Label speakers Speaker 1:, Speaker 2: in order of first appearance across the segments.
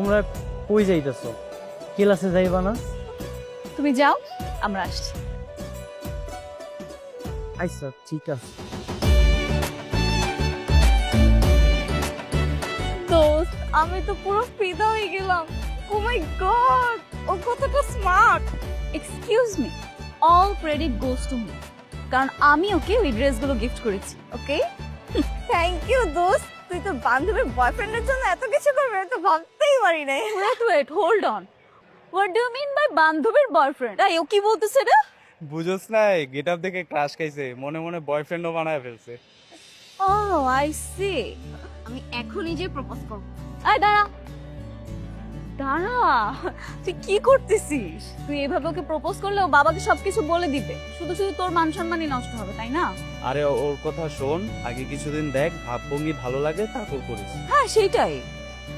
Speaker 1: তোমরা কই যাইতেছো? ক্লাসে যাইবা না?
Speaker 2: তুমি যাও, আমরা আসছি।
Speaker 1: আচ্ছা ঠিক আছে।
Speaker 2: দোস্ত, আমি তো পুরো ফিদা হয়ে গেলাম। ও মাই গড, ও কতটা smart. Excuse me, all credit goes to me, কারণ আমি ওকে ওই ড্রেসগুলো গিফট করেছি। ওকে,
Speaker 3: থ্যাংক ইউ দোস্ত, তুই তো বান্ধবীর বয়ফ্রেন্ডের জন্য এত কিছু করবে আমি তো ভাবতেই পারি নাই।
Speaker 2: Wait, hold on. What do you mean by বান্ধবীর বয়ফ্রেন্ড? এই ও কি বলতেছে রে?
Speaker 4: বুঝোস না, গেট আপ দেখে ক্রাশ খাইছে, মনে মনে বয়ফ্রেন্ডও বানায় ফেলছে।
Speaker 2: ও আই সি। আমি এখনই যে প্রপোজ করব। এই দাঁড়া দাঁড়া, তুই কি করতেছিস? তুই এভাবে ওকে প্রপোজ করলে ও বাবাকে সবকিছু বলে দিবে, শুধু শুধু তোর মান সম্মানই নষ্ট হবে, তাই না?
Speaker 4: আরে ওর কথা শোন, আগে কিছুদিন দেখ, ভাবভঙ্গি ভালো লাগে তারপর করিস।
Speaker 2: হ্যাঁ সেটাই।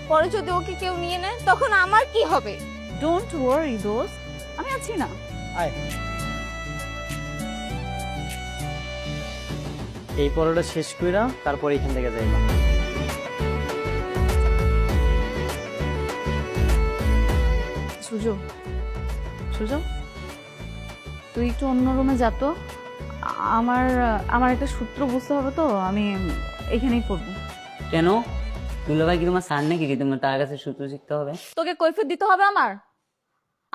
Speaker 3: পরে যদি ওকে কেউ নিয়ে নেয় তখন আমার কি হবে?
Speaker 2: ডোন্ট ওয়ারি দোস্ত, আমি আছি না।
Speaker 1: আয়, এই পড়াটা শেষ কইরা তারপর এখান থেকে যাইবা।
Speaker 2: সুজো, সুজো, তুই একটু অন্য রুমে যা তো। আমার আমার একটা সূত্র বুঝতে হবে তো, আমি এখানেই করবো।
Speaker 5: কেন? দুলাভাই কি তোমার সার নাকি, কি তোমার তার কাছে সূত্র শিখতে হবে?
Speaker 2: তোকে কৈফিয়ত দিতে হবে আমার?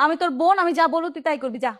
Speaker 2: আমি তোর বোন, আমি যা বলবো তুই তাই করবি, যা।